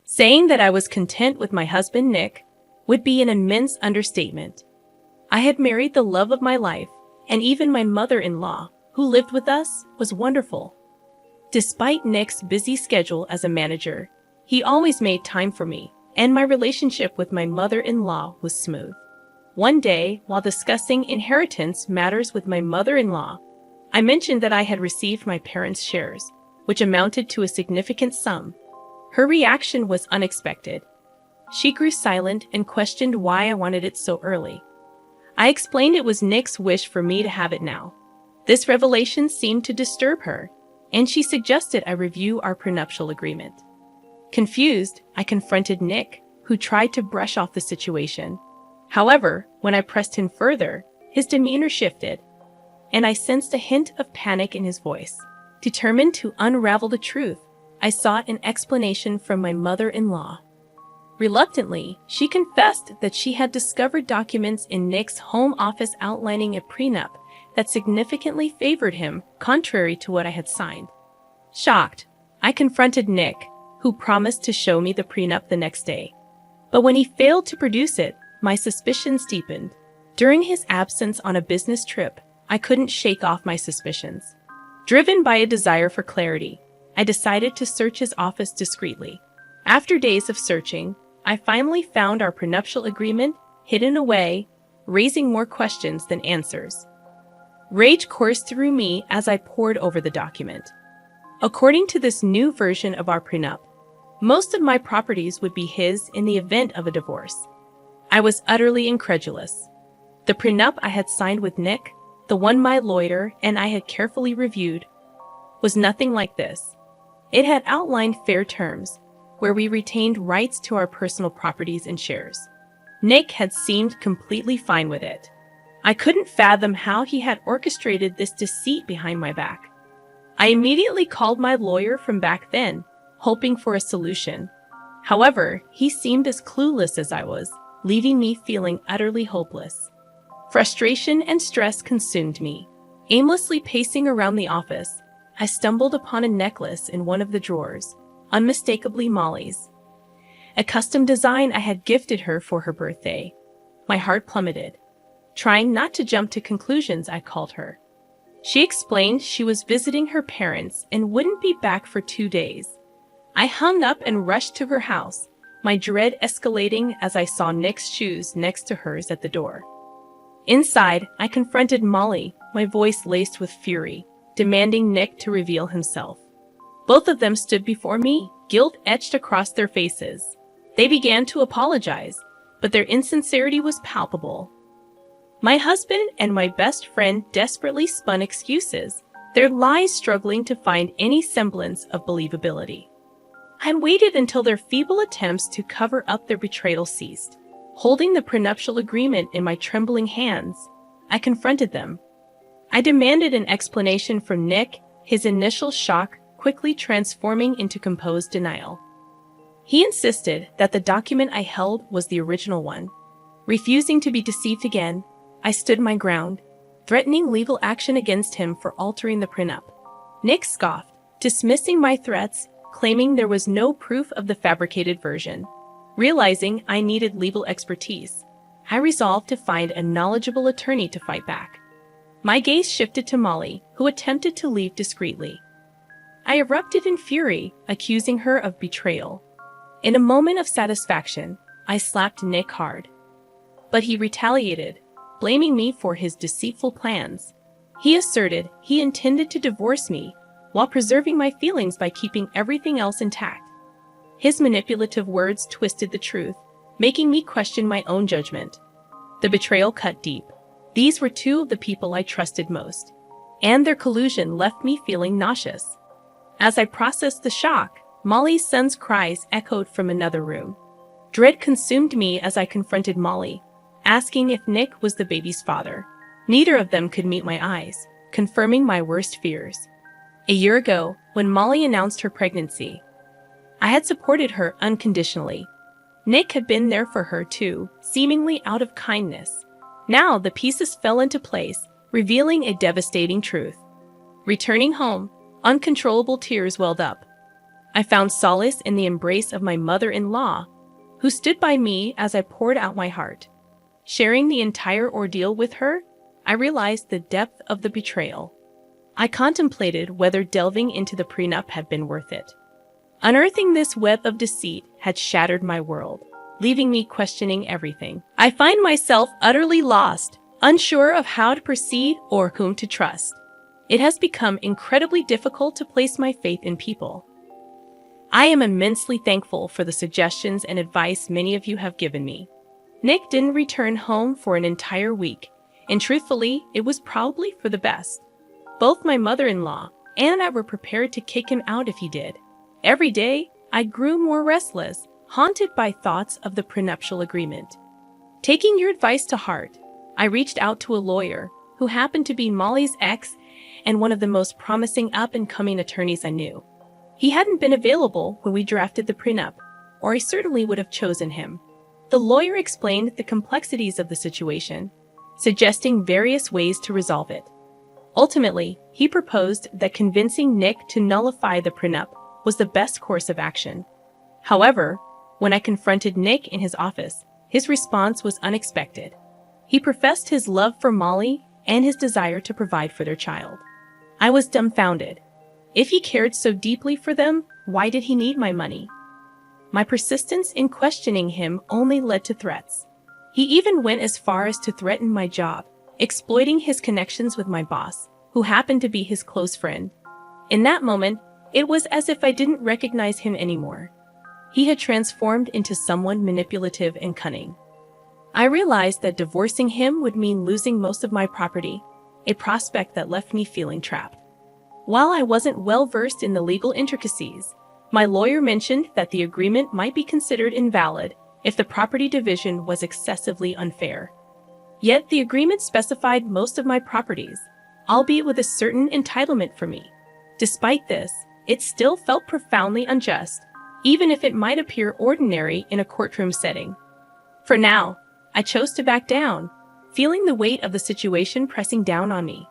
Saying that I was content with my husband, Nick, would be an immense understatement. I had married the love of my life, and even my mother-in-law, who lived with us, was wonderful. Despite Nick's busy schedule as a manager, he always made time for me, and my relationship with my mother-in-law was smooth. One day, while discussing inheritance matters with my mother-in-law, I mentioned that I had received my parents' shares, which amounted to a significant sum. Her reaction was unexpected. She grew silent and questioned why I wanted it so early. I explained it was Nick's wish for me to have it now. This revelation seemed to disturb her, and she suggested I review our prenuptial agreement. Confused, I confronted Nick, who tried to brush off the situation. However, when I pressed him further, his demeanor shifted, and I sensed a hint of panic in his voice. Determined to unravel the truth, I sought an explanation from my mother-in-law. Reluctantly, she confessed that she had discovered documents in Nick's home office outlining a prenup that significantly favored him, contrary to what I had signed. Shocked, I confronted Nick, who promised to show me the prenup the next day. But when he failed to produce it, my suspicions deepened. During his absence on a business trip, I couldn't shake off my suspicions. Driven by a desire for clarity, I decided to search his office discreetly. After days of searching, I finally found our prenuptial agreement hidden away, raising more questions than answers. Rage coursed through me as I pored over the document. According to this new version of our prenup, most of my properties would be his in the event of a divorce. I was utterly incredulous. The prenup I had signed with Nick, the one my lawyer and I had carefully reviewed, was nothing like this. It had outlined fair terms, where we retained rights to our personal properties and shares. Nick had seemed completely fine with it. I couldn't fathom how he had orchestrated this deceit behind my back. I immediately called my lawyer from back then, hoping for a solution. However, he seemed as clueless as I was, leaving me feeling utterly hopeless. Frustration and stress consumed me. Aimlessly pacing around the office, I stumbled upon a necklace in one of the drawers, unmistakably Molly's. A custom design I had gifted her for her birthday. My heart plummeted. Trying not to jump to conclusions, I called her. She explained she was visiting her parents and wouldn't be back for 2 days. I hung up and rushed to her house, my dread escalating as I saw Nick's shoes next to hers at the door. Inside, I confronted Molly, my voice laced with fury, demanding Nick to reveal himself. Both of them stood before me, guilt etched across their faces. They began to apologize, but their insincerity was palpable. My husband and my best friend desperately spun excuses, their lies struggling to find any semblance of believability. I waited until their feeble attempts to cover up their betrayal ceased. Holding the prenuptial agreement in my trembling hands, I confronted them. I demanded an explanation from Nick, his initial shock quickly transforming into composed denial. He insisted that the document I held was the original one. Refusing to be deceived again, I stood my ground, threatening legal action against him for altering the prenup. Nick scoffed, dismissing my threats, claiming there was no proof of the fabricated version. Realizing I needed legal expertise, I resolved to find a knowledgeable attorney to fight back. My gaze shifted to Molly, who attempted to leave discreetly. I erupted in fury, accusing her of betrayal. In a moment of satisfaction, I slapped Nick hard. But he retaliated, blaming me for his deceitful plans. He asserted he intended to divorce me while preserving my feelings by keeping everything else intact. His manipulative words twisted the truth, making me question my own judgment. The betrayal cut deep. These were two of the people I trusted most, and their collusion left me feeling nauseous. As I processed the shock, Molly's son's cries echoed from another room. Dread consumed me as I confronted Molly, asking if Nick was the baby's father. Neither of them could meet my eyes, confirming my worst fears. A year ago, when Molly announced her pregnancy, I had supported her unconditionally. Nick had been there for her too, seemingly out of kindness. Now the pieces fell into place, revealing a devastating truth. Returning home, uncontrollable tears welled up. I found solace in the embrace of my mother-in-law, who stood by me as I poured out my heart. Sharing the entire ordeal with her, I realized the depth of the betrayal. I contemplated whether delving into the prenup had been worth it. Unearthing this web of deceit had shattered my world, leaving me questioning everything. I find myself utterly lost, unsure of how to proceed or whom to trust. It has become incredibly difficult to place my faith in people. I am immensely thankful for the suggestions and advice many of you have given me. Nick didn't return home for an entire week, and truthfully, it was probably for the best. Both my mother-in-law and I were prepared to kick him out if he did. Every day, I grew more restless, haunted by thoughts of the prenuptial agreement. Taking your advice to heart, I reached out to a lawyer who happened to be Molly's ex and one of the most promising up-and-coming attorneys I knew. He hadn't been available when we drafted the prenup, or I certainly would have chosen him. The lawyer explained the complexities of the situation, suggesting various ways to resolve it. Ultimately, he proposed that convincing Nick to nullify the prenup was the best course of action. However, when I confronted Nick in his office, his response was unexpected. He professed his love for Molly and his desire to provide for their child. I was dumbfounded. If he cared so deeply for them, why did he need my money? My persistence in questioning him only led to threats. He even went as far as to threaten my job, exploiting his connections with my boss, who happened to be his close friend. In that moment, it was as if I didn't recognize him anymore. He had transformed into someone manipulative and cunning. I realized that divorcing him would mean losing most of my property, a prospect that left me feeling trapped. While I wasn't well versed in the legal intricacies, my lawyer mentioned that the agreement might be considered invalid if the property division was excessively unfair. Yet the agreement specified most of my properties, albeit with a certain entitlement for me. Despite this, it still felt profoundly unjust, even if it might appear ordinary in a courtroom setting. For now, I chose to back down, feeling the weight of the situation pressing down on me.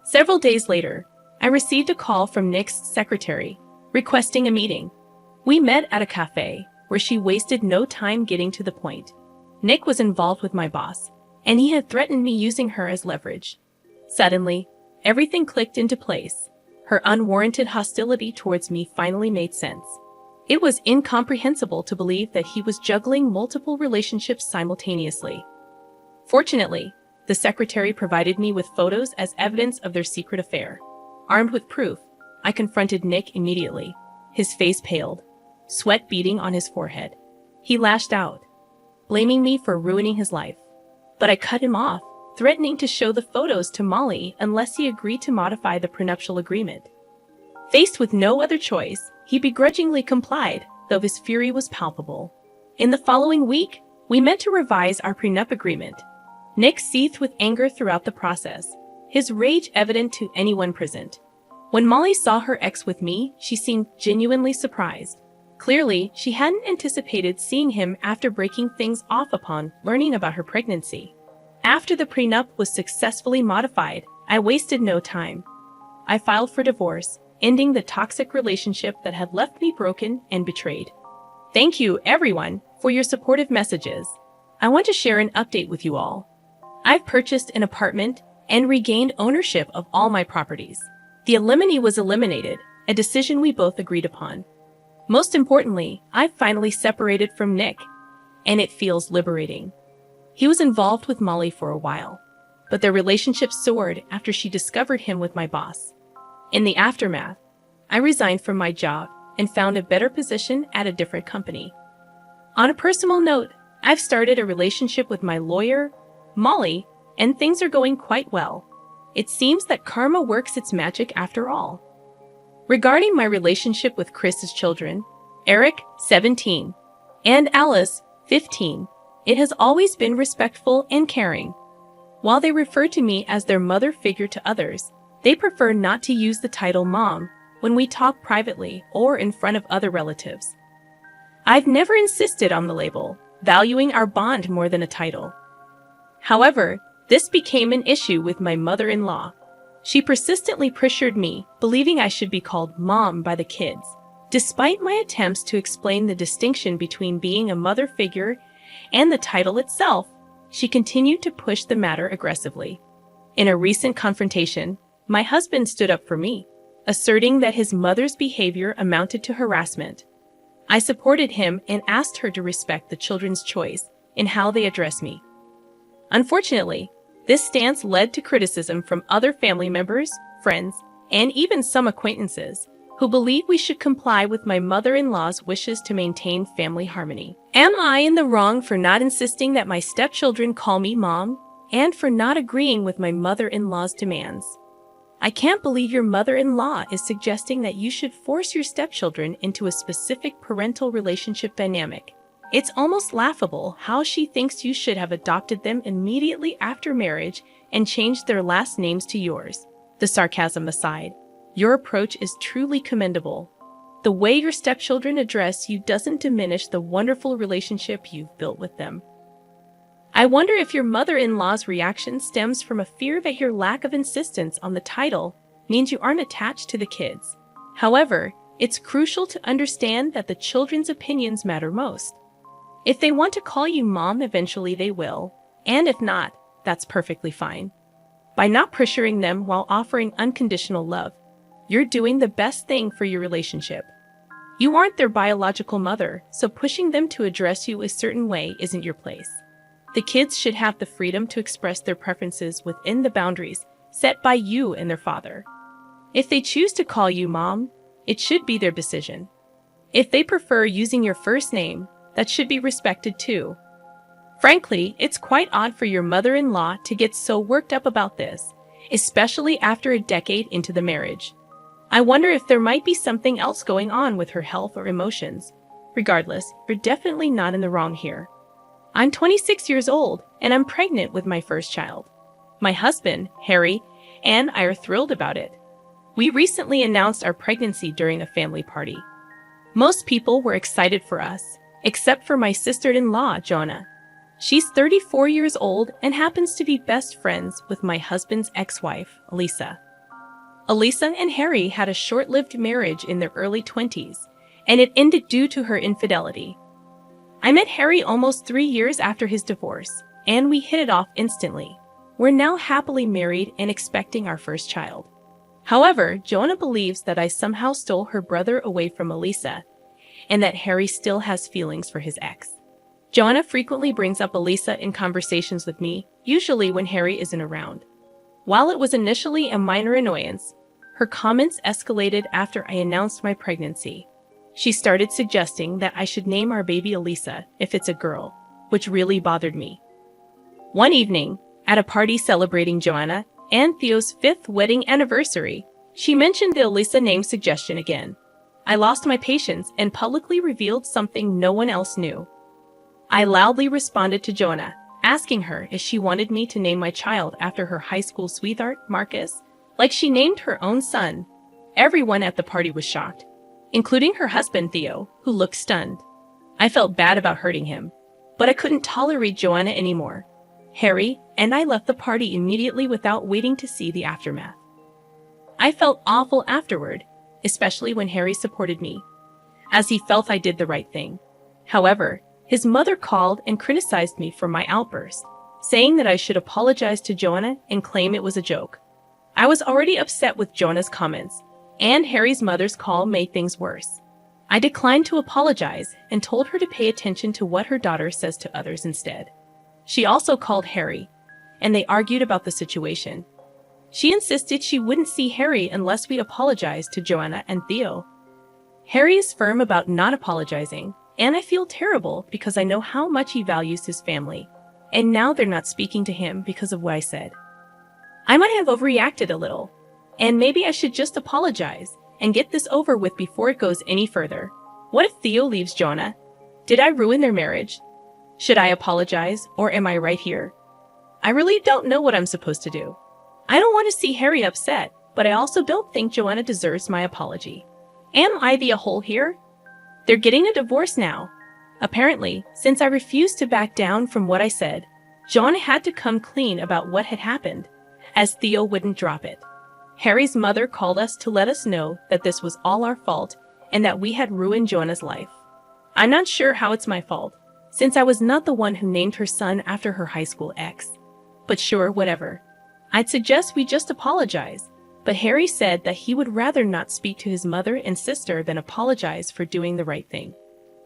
Several days later, I received a call from Nick's secretary, requesting a meeting. We met at a cafe, where she wasted no time getting to the point. Nick was involved with my boss, and he had threatened me using her as leverage. Suddenly, everything clicked into place. Her unwarranted hostility towards me finally made sense. It was incomprehensible to believe that he was juggling multiple relationships simultaneously. Fortunately, the secretary provided me with photos as evidence of their secret affair. Armed with proof, I confronted Nick immediately. His face paled, sweat beading on his forehead. He lashed out, blaming me for ruining his life. But I cut him off, threatening to show the photos to Molly unless he agreed to modify the prenuptial agreement. Faced with no other choice, he begrudgingly complied, though his fury was palpable. In the following week, we met to revise our prenup agreement. Nick seethed with anger throughout the process, his rage evident to anyone present. When Molly saw her ex with me, she seemed genuinely surprised. Clearly, she hadn't anticipated seeing him after breaking things off upon learning about her pregnancy. After the prenup was successfully modified, I wasted no time. I filed for divorce, ending the toxic relationship that had left me broken and betrayed. Thank you, everyone, for your supportive messages. I want to share an update with you all. I've purchased an apartment and regained ownership of all my properties. The alimony was eliminated, a decision we both agreed upon. Most importantly, I've finally separated from Nick, and it feels liberating. He was involved with Molly for a while, but their relationship soared after she discovered him with my boss. In the aftermath, I resigned from my job and found a better position at a different company. On a personal note, I've started a relationship with my lawyer, Molly, and things are going quite well. It seems that karma works its magic after all. Regarding my relationship with Chris's children, Eric, 17, and Alice, 15, it has always been respectful and caring. While they refer to me as their mother figure to others, they prefer not to use the title mom when we talk privately or in front of other relatives. I've never insisted on the label, valuing our bond more than a title. However, this became an issue with my mother-in-law. She persistently pressured me, believing I should be called mom by the kids, Despite my attempts to explain the distinction between being a mother figure and the title itself, she continued to push the matter aggressively. In a recent confrontation, my husband stood up for me, asserting that his mother's behavior amounted to harassment. I supported him and asked her to respect the children's choice in how they address me. Unfortunately, this stance led to criticism from other family members, friends, and even some acquaintances who believe we should comply with my mother-in-law's wishes to maintain family harmony. Am I in the wrong for not insisting that my stepchildren call me mom, and for not agreeing with my mother-in-law's demands? I can't believe your mother-in-law is suggesting that you should force your stepchildren into a specific parental relationship dynamic. It's almost laughable how she thinks you should have adopted them immediately after marriage and changed their last names to yours. The sarcasm aside, your approach is truly commendable. The way your stepchildren address you doesn't diminish the wonderful relationship you've built with them. I wonder if your mother-in-law's reaction stems from a fear that your lack of insistence on the title means you aren't attached to the kids. However, it's crucial to understand that the children's opinions matter most. If they want to call you mom, eventually they will, and if not, that's perfectly fine. By not pressuring them while offering unconditional love, you're doing the best thing for your relationship. You aren't their biological mother, so pushing them to address you a certain way isn't your place. The kids should have the freedom to express their preferences within the boundaries set by you and their father. If they choose to call you mom, it should be their decision. If they prefer using your first name, that should be respected too. Frankly, it's quite odd for your mother-in-law to get so worked up about this, especially after a decade into the marriage. I wonder if there might be something else going on with her health or emotions. Regardless, you're definitely not in the wrong here. I'm 26 years old, and I'm pregnant with my first child. My husband, Harry, and I are thrilled about it. We recently announced our pregnancy during a family party. Most people were excited for us, except for my sister-in-law, Jonah. She's 34 years old and happens to be best friends with my husband's ex-wife, Elisa. Elisa and Harry had a short-lived marriage in their early 20s, and it ended due to her infidelity. I met Harry almost 3 years after his divorce, and we hit it off instantly. We're now happily married and expecting our first child. However, Jonah believes that I somehow stole her brother away from Elisa, and that Harry still has feelings for his ex. Jonah frequently brings up Elisa in conversations with me, usually when Harry isn't around. While it was initially a minor annoyance, her comments escalated after I announced my pregnancy. She started suggesting that I should name our baby Elisa if it's a girl, which really bothered me. One evening, at a party celebrating Joanna and Theo's 5th wedding anniversary, she mentioned the Elisa name suggestion again. I lost my patience and publicly revealed something no one else knew. I loudly responded to Jonah, asking her if she wanted me to name my child after her high school sweetheart, Marcus, like she named her own son. Everyone at the party was shocked, including her husband Theo, who looked stunned. I felt bad about hurting him, but I couldn't tolerate Joanna anymore. Harry and I left the party immediately without waiting to see the aftermath. I felt awful afterward, especially when Harry supported me, as he felt I did the right thing. However, his mother called and criticized me for my outburst, saying that I should apologize to Joanna and claim it was a joke. I was already upset with Jonah's comments, and Harry's mother's call made things worse. I declined to apologize and told her to pay attention to what her daughter says to others instead. She also called Harry, and they argued about the situation. She insisted she wouldn't see Harry unless we apologized to Joanna and Theo. Harry is firm about not apologizing, and I feel terrible because I know how much he values his family, and now they're not speaking to him because of what I said. I might have overreacted a little, and maybe I should just apologize and get this over with before it goes any further. What if Theo leaves Jonah? Did I ruin their marriage? Should I apologize, or am I right here? I really don't know what I'm supposed to do. I don't want to see Harry upset, but I also don't think Joanna deserves my apology. Am I the a-hole here? They're getting a divorce now. Apparently, since I refused to back down from what I said, Joanna had to come clean about what had happened, as Theo wouldn't drop it. Harry's mother called us to let us know that this was all our fault and that we had ruined Joanna's life. I'm not sure how it's my fault, since I was not the one who named her son after her high school ex. But sure, whatever. I'd suggest we just apologize. But Harry said that he would rather not speak to his mother and sister than apologize for doing the right thing.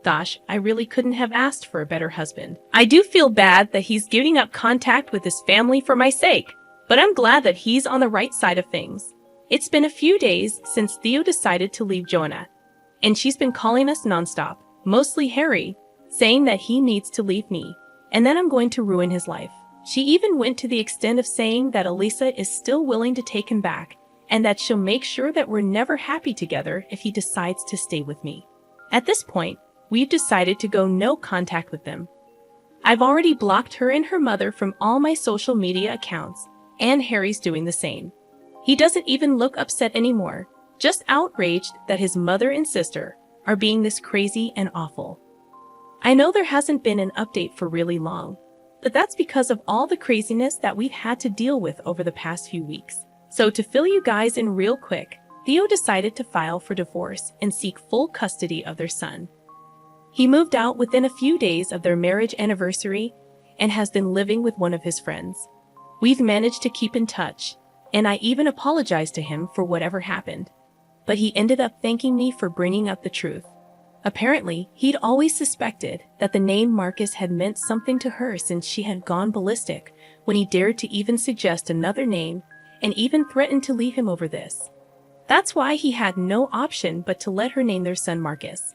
Gosh, I really couldn't have asked for a better husband. I do feel bad that he's giving up contact with his family for my sake, but I'm glad that he's on the right side of things. It's been a few days since Theo decided to leave Joanna, and she's been calling us nonstop, mostly Harry, saying that he needs to leave me, and then I'm going to ruin his life. She even went to the extent of saying that Elisa is still willing to take him back, and that she'll make sure that we're never happy together if he decides to stay with me. At this point, we've decided to go no contact with them. I've already blocked her and her mother from all my social media accounts, and Harry's doing the same. He doesn't even look upset anymore, just outraged that his mother and sister are being this crazy and awful. I know there hasn't been an update for really long, but that's because of all the craziness that we've had to deal with over the past few weeks. So to fill you guys in real quick, Theo decided to file for divorce and seek full custody of their son. He moved out within a few days of their marriage anniversary and has been living with one of his friends. We've managed to keep in touch, and I even apologized to him for whatever happened. But he ended up thanking me for bringing up the truth. Apparently, he'd always suspected that the name Marcus had meant something to her since she had gone ballistic when he dared to even suggest another name and even threatened to leave him over this. That's why he had no option but to let her name their son Marcus.